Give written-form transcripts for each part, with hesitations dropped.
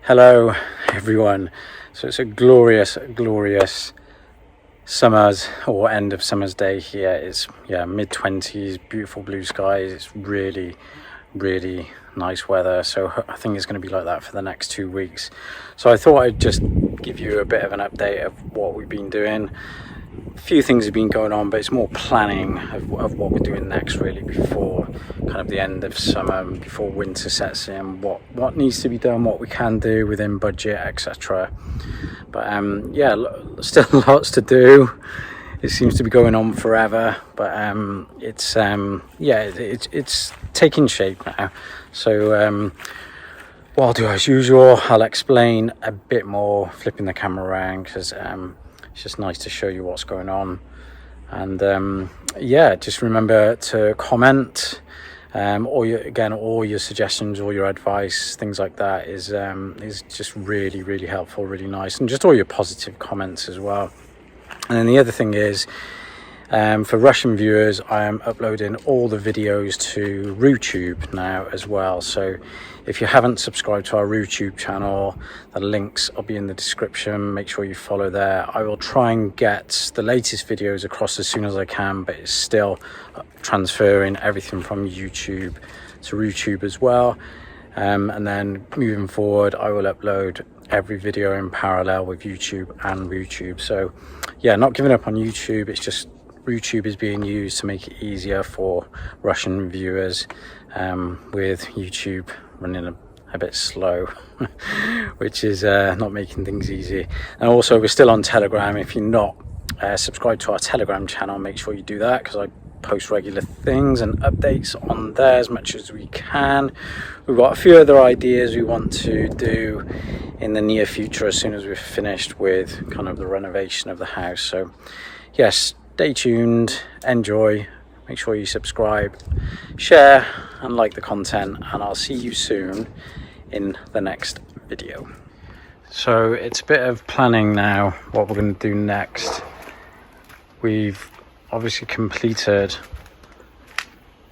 Hello everyone. So it's a glorious summer's or end of summer's day here. It's mid-20s, beautiful blue skies. It's really nice weather, so I think it's going to be like that for the next 2 weeks. So I thought I'd just give you a bit of an update of what we've been doing. A few things have been going on, but it's more planning of what we're doing next, really, before kind of the end of summer, before winter sets in, what needs to be done, what we can do within budget, etc. But still lots to do. It seems to be going on forever, but it's taking shape now. So what I'll do as usual, I'll explain a bit more, flipping the camera around, because it's just nice to show you what's going on. And just remember to comment, all your suggestions, all your advice, things like that is just really helpful, really nice, and just all your positive comments as well. And then the other thing is, for Russian viewers, I am uploading all the videos to RuTube now as well. So if you haven't subscribed to our RuTube channel, the links will be in the description. Make sure you follow there. I will try and get the latest videos across as soon as I can, but it's still transferring everything from YouTube to RuTube as well. And then moving forward, I will upload every video in parallel with YouTube and RuTube. So yeah, not giving up on YouTube. It's just RuTube is being used to make it easier for Russian viewers, with YouTube running a bit slow, which is not making things easy. And also, we're still on Telegram. If you're not subscribed to our Telegram channel, make sure you do that, because I post regular things and updates on there as much as we can. We've got a few other ideas we want to do in the near future as soon as we've finished with kind of the renovation of the house. So yes, stay tuned, enjoy, make sure you subscribe, share and like the content, and I'll see you soon in the next video. So it's a bit of planning now, what we're going to do next. We've obviously completed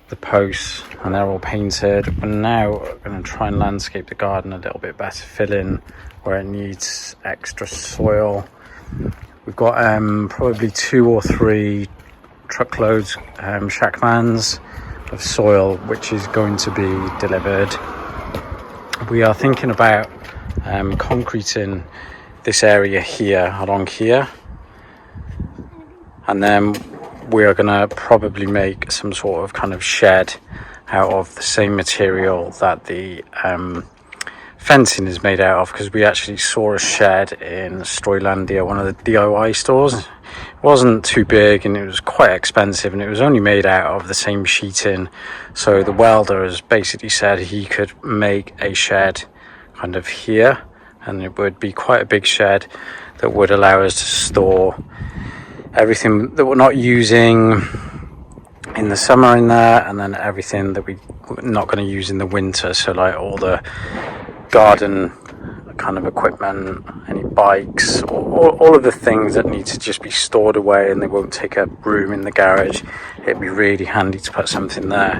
the posts and they're all painted, and now we're going to try and landscape the garden a little bit better, fill in where it needs extra soil. We've got probably 2 or 3 truckloads, shack vans of soil, which is going to be delivered. We are thinking about concreting this area here, along here, and then we are going to probably make some sort of kind of shed out of the same material that the fencing is made out of, because we actually saw a shed in Stroylandia, one of the DIY stores. It wasn't too big and it was quite expensive, and it was only made out of the same sheeting. So the welder has basically said he could make a shed kind of here, and it would be quite a big shed that would allow us to store everything that we're not using in the summer in there, and then everything that we're not going to use in the winter. So like all the garden kind of equipment, any bikes, all of the things that need to just be stored away and they won't take up room in the garage. It'd be really handy to put something there.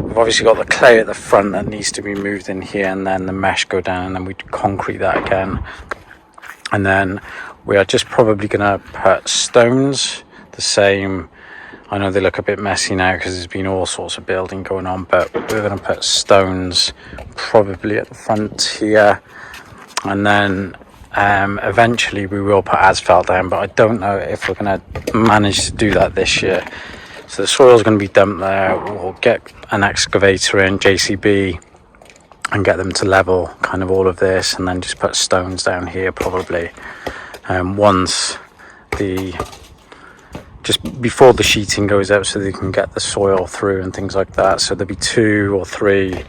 We've obviously got the clay at the front that needs to be moved in here, and then the mesh go down, and then we'd concrete that again. And then we are just probably going to put stones the same. I know they look a bit messy now because there's been all sorts of building going on, but we're going to put stones probably at the front here, and then eventually we will put asphalt down, but I don't know if we're going to manage to do that this year. So the soil is going to be dumped there. We'll get an excavator in, JCB, and get them to level kind of all of this, and then just put stones down here probably once just before the sheeting goes up, so they can get the soil through and things like that. So there'll be 2 or 3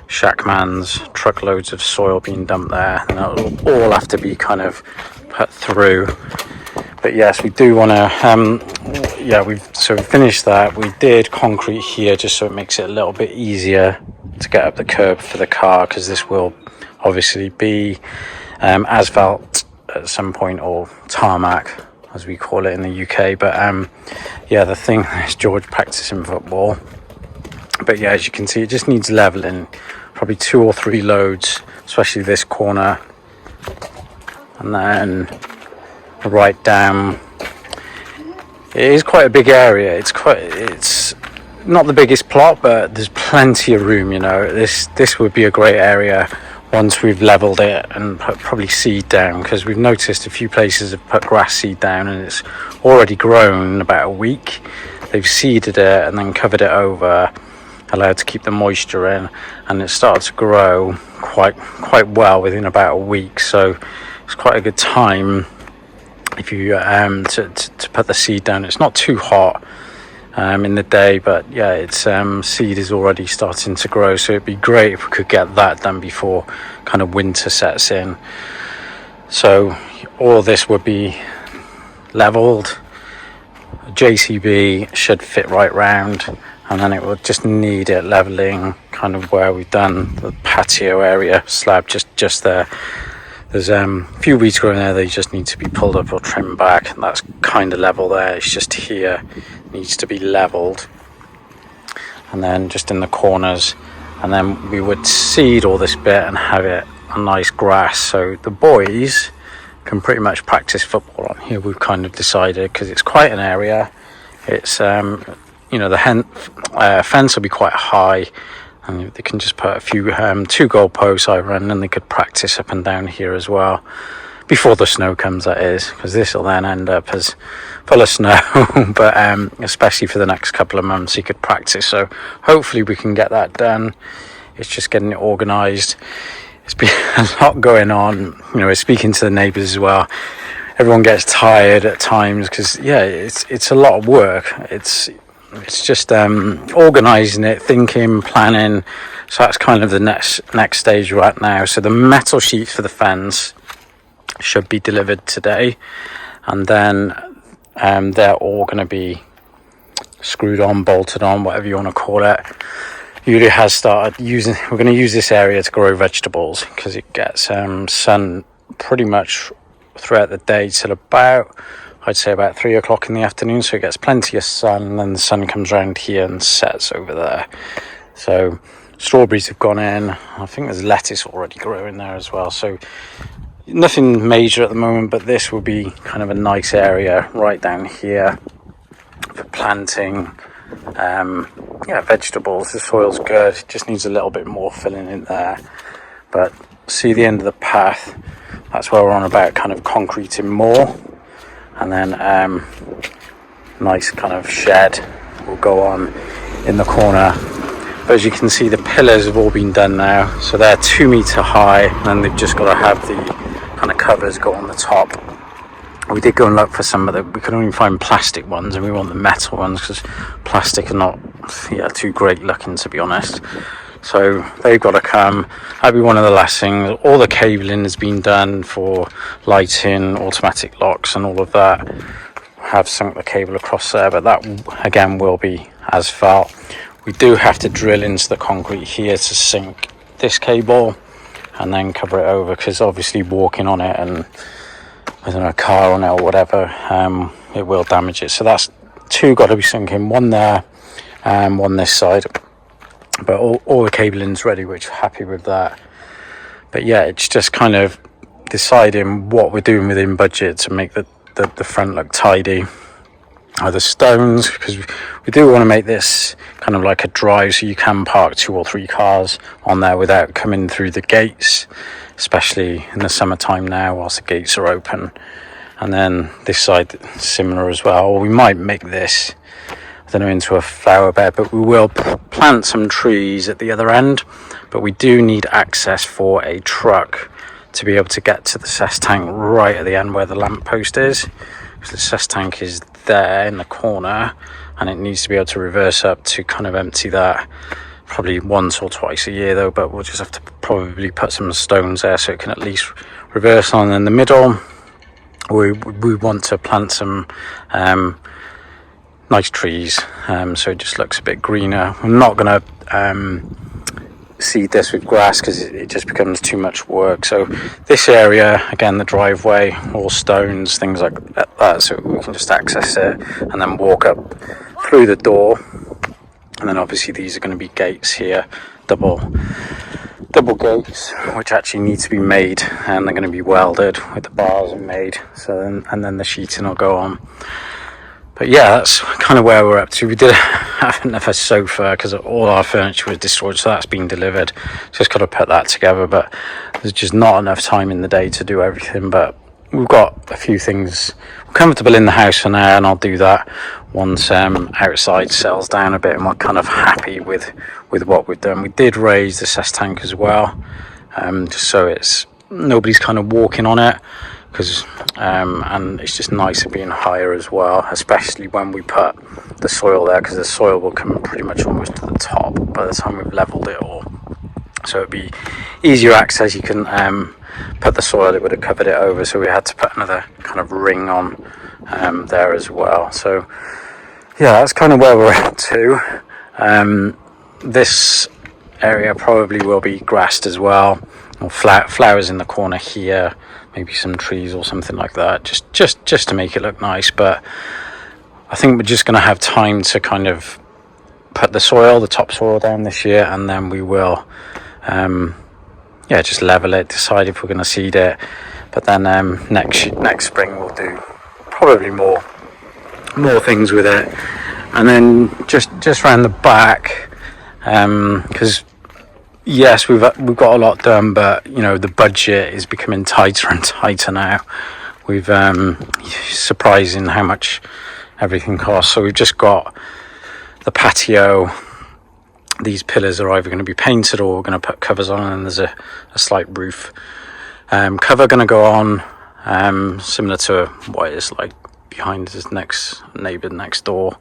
shackmans, truckloads of soil being dumped there, and it'll all have to be kind of put through. But yes, we do want to we've finished that. We did concrete here just so it makes it a little bit easier to get up the curb for the car, because this will obviously be asphalt at some point, or tarmac as we call it in the UK. But the thing is George practicing football. But yeah, as you can see, it just needs leveling, probably 2 or 3 loads, especially this corner and then right down. It is quite a big area. It's not the biggest plot, but there's plenty of room, you know. This would be a great area once we've leveled it and put probably seed down, because we've noticed a few places have put grass seed down and it's already grown in about a week. They've seeded it and then covered it over, allowed to keep the moisture in, and it started to grow quite well within about a week. So it's quite a good time if you to put the seed down. It's not too hot in the day, but yeah, it's seed is already starting to grow, so it'd be great if we could get that done before kind of winter sets in. So all this would be leveled. JCB should fit right round, and then it will just need it leveling kind of where we've done the patio area slab, just there. There's a few weeds growing there, they just need to be pulled up or trimmed back, and that's kind of level there. It's just here needs to be leveled, and then just in the corners, and then we would seed all this bit and have it a nice grass, so the boys can pretty much practice football on here. We've kind of decided, because it's quite an area. It's you know, the fence will be quite high, and they can just put a few 2 goal posts over, and then they could practice up and down here as well before the snow comes, that is, because this will then end up as full of snow. But especially for the next couple of months you could practice, so hopefully we can get that done. It's just getting it organized. It's been a lot going on, you know, speaking to the neighbors as well. Everyone gets tired at times, because yeah, it's a lot of work. It's just organising it, thinking, planning. So that's kind of the next stage we're at now. So the metal sheets for the fence should be delivered today, and then they're all going to be screwed on, bolted on, whatever you want to call it. Yuliya has started using, we're going to use this area to grow vegetables, because it gets sun pretty much throughout the day till about, I'd say about 3 o'clock in the afternoon, so it gets plenty of sun, and then the sun comes around here and sets over there. So strawberries have gone in. I think there's lettuce already growing there as well, so nothing major at the moment, but this will be kind of a nice area right down here for planting vegetables. The soil's good, it just needs a little bit more filling in there. But see the end of the path, that's where we're on about kind of concreting more, and then nice kind of shed will go on in the corner. But as you can see, the pillars have all been done now, so they're 2 meter high, and then they've just got to have the kind of covers go on the top. We did go and look for some of the, we could only find plastic ones, and we want the metal ones because plastic are not too great looking, to be honest. So they've got to come. That'll be one of the last things. All the cabling has been done for lighting, automatic locks and all of that. Have sunk the cable across there, but that again will be asphalt. We do have to drill into the concrete here to sink this cable and then cover it over, because obviously walking on it and I don't know, a car on it or whatever, it will damage it. So that's 2 got to be sunk in, 1 there and 1 this side. But all the cabling's ready, which I'm happy with that. But yeah, it's just kind of deciding what we're doing within budget to make the front look tidy. The stones, because we do want to make this kind of like a drive, so you can park 2 or 3 cars on there without coming through the gates, especially in the summertime now whilst the gates are open. And then this side similar as well. Or we might make this, I don't know, into a flower bed, but we will plant some trees at the other end. But we do need access for a truck to be able to get to the cess tank right at the end where the lamp post is. Because the cess tank is there in the corner, and it needs to be able to reverse up to kind of empty that, probably once or twice a year though, but we'll just have to probably put some stones there so it can at least reverse on. In the middle we want to plant some nice trees, so it just looks a bit greener. I'm not going to seed this with grass because it just becomes too much work. So this area, again, the driveway, all stones, things like that, so we can just access it and then walk up through the door. And then obviously these are going to be gates here, double double gates which actually need to be made, and they're going to be welded with the bars and made, so then, and then the sheeting will go on. But yeah, that's kind of where we're up to. We did have another sofa because all our furniture was destroyed, so that's been delivered. Just got to put that together, but there's just not enough time in the day to do everything. But we've got a few things comfortable in the house for now, and I'll do that once outside settles down a bit and we're kind of happy with what we've done. We did raise the cess tank as well, just so it's nobody's kind of walking on it, because and it's just nicer being higher as well, especially when we put the soil there, because the soil will come pretty much almost to the top by the time we've leveled it all, so it'd be easier access. You can put the soil, it would have covered it over, so we had to put another kind of ring on there as well. So yeah, that's kind of where we're at to. This area probably will be grassed as well, or flowers in the corner here, maybe some trees or something like that, just to make it look nice. But I think we're just going to have time to kind of put the topsoil down this year, and then we will just level it, decide if we're going to seed it. But then next spring we'll do probably more things with it. And then just around the back, because yes, we've got a lot done, but you know, the budget is becoming tighter and tighter now. We've surprising how much everything costs. So we've just got the patio. These pillars are either going to be painted or we're going to put covers on, and there's a slight roof cover going to go on, similar to what is like behind his neighbour next door.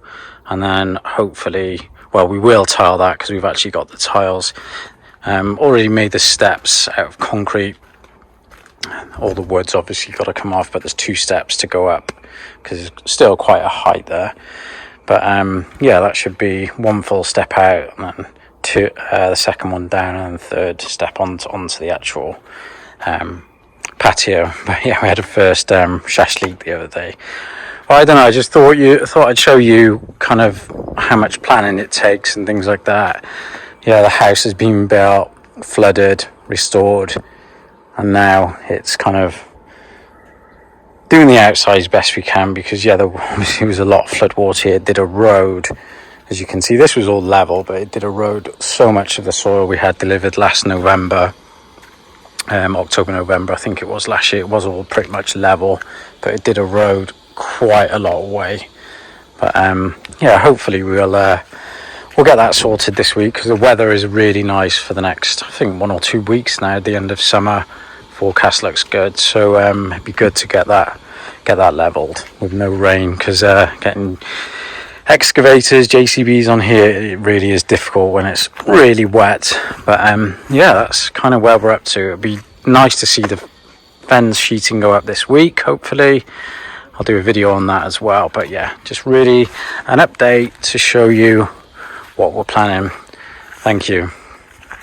And then hopefully, well, we will tile that because we've actually got the tiles. Already made the steps out of concrete. All the wood's obviously got to come off, but there's 2 steps to go up because it's still quite a height there. But yeah, that should be 1 full step out, and then the second one down, and the third step onto the actual patio. But yeah, we had a first shashlik the other day. Well, I don't know, I just thought I'd show you kind of how much planning it takes and things like that. Yeah, the house has been built, flooded, restored, and now it's kind of doing the outside as best we can, because yeah, there obviously was a lot of flood water here. It did a road, as you can see. This was all level, but it did a road. So much of the soil we had delivered last November, October, November, I think it was last year, it was all pretty much level, but it did a road quite a lot away. But yeah, hopefully we'll get that sorted this week, because the weather is really nice for the next, I think, 1 or 2 weeks now. At the end of summer, forecast looks good, so it'd be good to get that leveled with no rain, because getting excavators, JCBs on here, it really is difficult when it's really wet. But yeah, that's kind of where we're up to. It'd be nice to see the fence sheeting go up this week, hopefully. I'll do a video on that as well. But yeah, just really an update to show you what we're planning. Thank you.